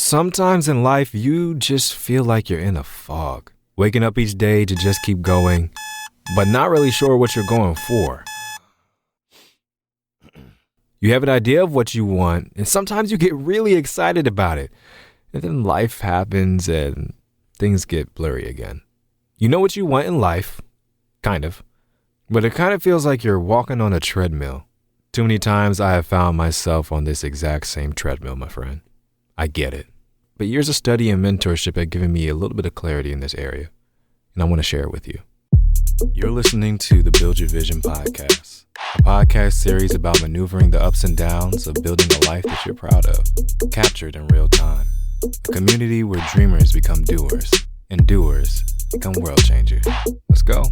Sometimes in life, you just feel like you're in a fog, waking up each day to just keep going, but not really sure what you're going for. You have an idea of what you want, and sometimes you get really excited about it, and then life happens and things get blurry again. You know what you want in life, kind of, but it kind of feels like you're walking on a treadmill. Too many times I have found myself on this exact same treadmill, my friend. I get it. But years of study and mentorship have given me a little bit of clarity in this area, and I want to share it with you. You're listening to the Build Your Vision podcast, a podcast series about maneuvering the ups and downs of building a life that you're proud of, captured in real time. A community where dreamers become doers, and doers become world changers. Let's go.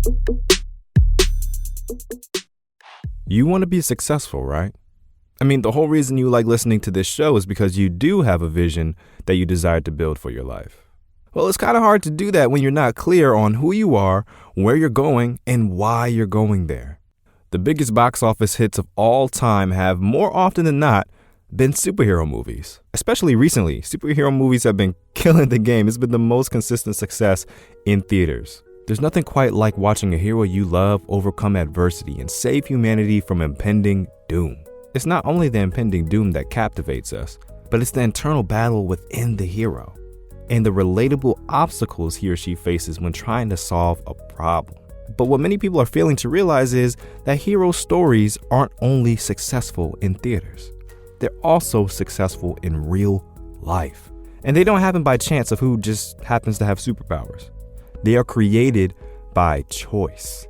You want to be successful, right? I mean, the whole reason you like listening to this show is because you do have a vision that you desire to build for your life. Well, it's kind of hard to do that when you're not clear on who you are, where you're going, and why you're going there. The biggest box office hits of all time have, more often than not, been superhero movies. Especially recently, superhero movies have been killing the game. It's been the most consistent success in theaters. There's nothing quite like watching a hero you love overcome adversity and save humanity from impending doom. It's not only the impending doom that captivates us, but it's the internal battle within the hero and the relatable obstacles he or she faces when trying to solve a problem. But what many people are failing to realize is that hero stories aren't only successful in theaters. They're also successful in real life. And they don't happen by chance of who just happens to have superpowers. They are created by choice.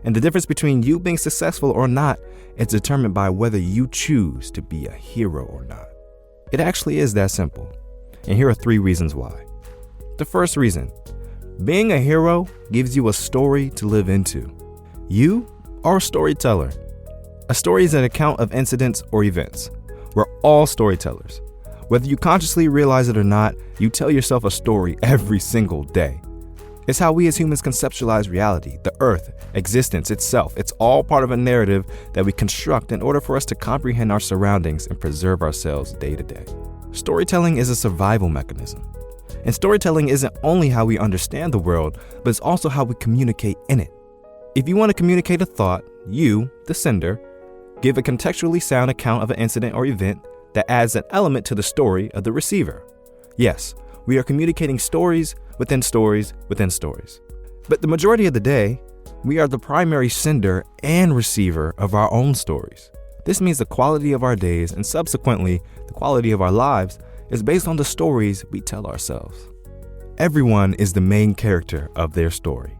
And the difference between you being successful or not is determined by whether you choose to be a hero or not. It actually is that simple. And here are 3 reasons why. The first reason, being a hero gives you a story to live into. You are a storyteller. A story is an account of incidents or events. We're all storytellers. Whether you consciously realize it or not, you tell yourself a story every single day. It's how we as humans conceptualize reality, the earth, existence itself. It's all part of a narrative that we construct in order for us to comprehend our surroundings and preserve ourselves day to day. Storytelling is a survival mechanism. And storytelling isn't only how we understand the world, but it's also how we communicate in it. If you want to communicate a thought, you, the sender, give a contextually sound account of an incident or event that adds an element to the story of the receiver. Yes, we are communicating stories within stories within stories. But the majority of the day, we are the primary sender and receiver of our own stories. This means the quality of our days and subsequently the quality of our lives is based on the stories we tell ourselves. Everyone is the main character of their story.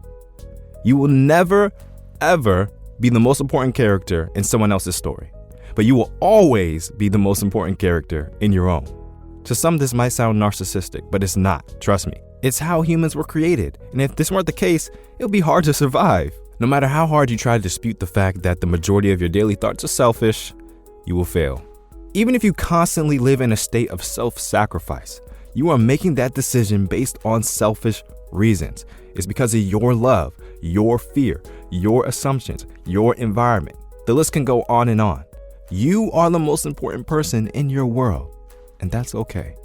You will never, ever be the most important character in someone else's story, but you will always be the most important character in your own. To some, this might sound narcissistic, but it's not. Trust me. It's how humans were created. And if this weren't the case, it would be hard to survive. No matter how hard you try to dispute the fact that the majority of your daily thoughts are selfish, you will fail. Even if you constantly live in a state of self-sacrifice, you are making that decision based on selfish reasons. It's because of your love, your fear, your assumptions, your environment. The list can go on and on. You are the most important person in your world. And that's okay.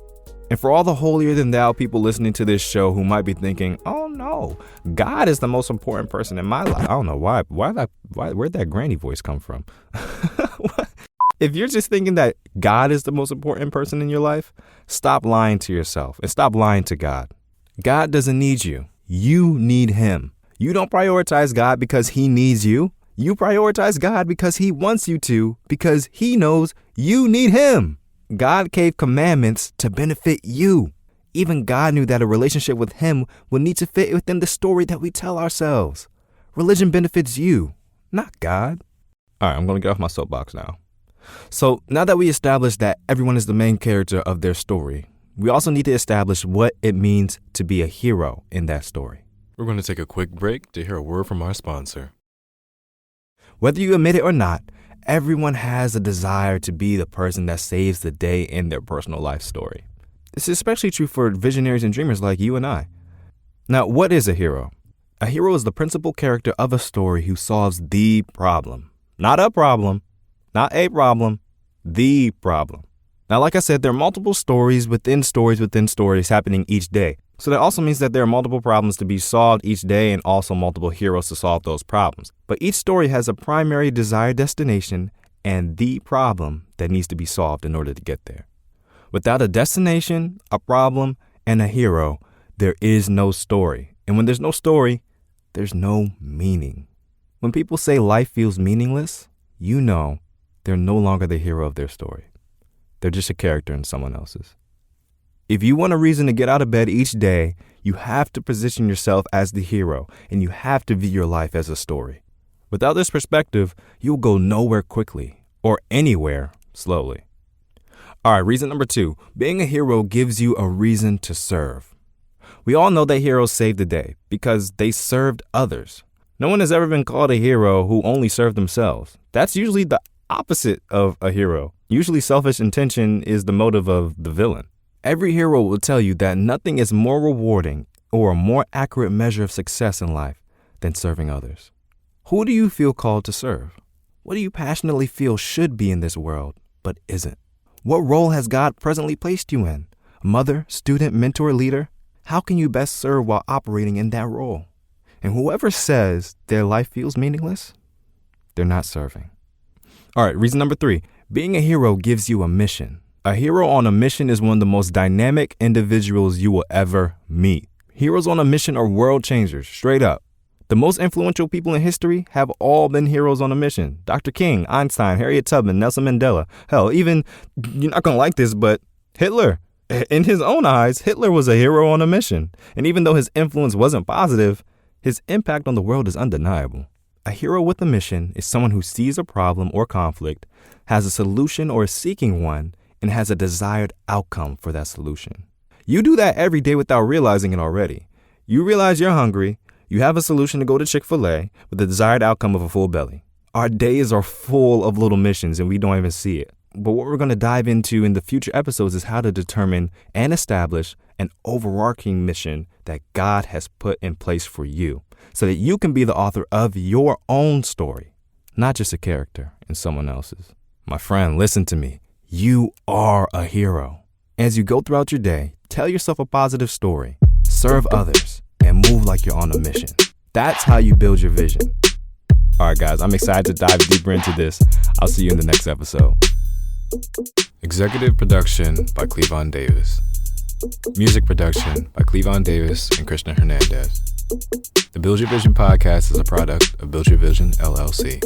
And for all the holier than thou people listening to this show who might be thinking, oh no, God is the most important person in my life. I don't know why where'd that granny voice come from? If you're just thinking that God is the most important person in your life, stop lying to yourself and stop lying to God. God doesn't need you. You need him. You don't prioritize God because he needs you. You prioritize God because he wants you to, because he knows you need him. God gave commandments to benefit you. Even God knew that a relationship with him would need to fit within the story that we tell ourselves. Religion benefits you, not God. All right, I'm going to get off my soapbox now. So now that we established that everyone is the main character of their story, we also need to establish what it means to be a hero in that story. We're going to take a quick break to hear a word from our sponsor. Whether you admit it or not, everyone has a desire to be the person that saves the day in their personal life story. This is especially true for visionaries and dreamers like you and I. Now, what is a hero? A hero is the principal character of a story who solves the problem. Not a problem, not a problem, the problem. Now, like I said, there are multiple stories within stories happening each day. So that also means that there are multiple problems to be solved each day and also multiple heroes to solve those problems. But each story has a primary desired destination and the problem that needs to be solved in order to get there. Without a destination, a problem, and a hero, there is no story. And when there's no story, there's no meaning. When people say life feels meaningless, you know they're no longer the hero of their story. They're just a character in someone else's. If you want a reason to get out of bed each day, you have to position yourself as the hero, and you have to view your life as a story. Without this perspective, you'll go nowhere quickly or anywhere slowly. All right, reason number 2, being a hero gives you a reason to serve. We all know that heroes save the day because they served others. No one has ever been called a hero who only served themselves. That's usually the opposite of a hero. Usually selfish intention is the motive of the villain. Every hero will tell you that nothing is more rewarding or a more accurate measure of success in life than serving others. Who do you feel called to serve? What do you passionately feel should be in this world but isn't? What role has God presently placed you in? Mother, student, mentor, leader? How can you best serve while operating in that role? And whoever says their life feels meaningless, they're not serving. All right, reason number 3, being a hero gives you a mission. A hero on a mission is one of the most dynamic individuals you will ever meet. Heroes on a mission are world changers, straight up. The most influential people in history have all been heroes on a mission. Dr. King, Einstein, Harriet Tubman, Nelson Mandela. Hell, even, you're not going to like this, but Hitler. In his own eyes, Hitler was a hero on a mission. And even though his influence wasn't positive, his impact on the world is undeniable. A hero with a mission is someone who sees a problem or conflict, has a solution or is seeking one, and has a desired outcome for that solution. You do that every day without realizing it already. You realize you're hungry, you have a solution to go to Chick-fil-A with the desired outcome of a full belly. Our days are full of little missions and we don't even see it. But what we're going to dive into in the future episodes is how to determine and establish an overarching mission that God has put in place for you so that you can be the author of your own story, not just a character in someone else's. My friend, listen to me. You are a hero. As you go throughout your day, tell yourself a positive story, serve others, and move like you're on a mission. That's how you build your vision. All right, guys, I'm excited to dive deeper into this. I'll see you in the next episode. Executive production by Clee Davis. Music production by Clee Davis and Krishna Hernandez. The Build Your Vision podcast is a product of Build Your Vision, LLC.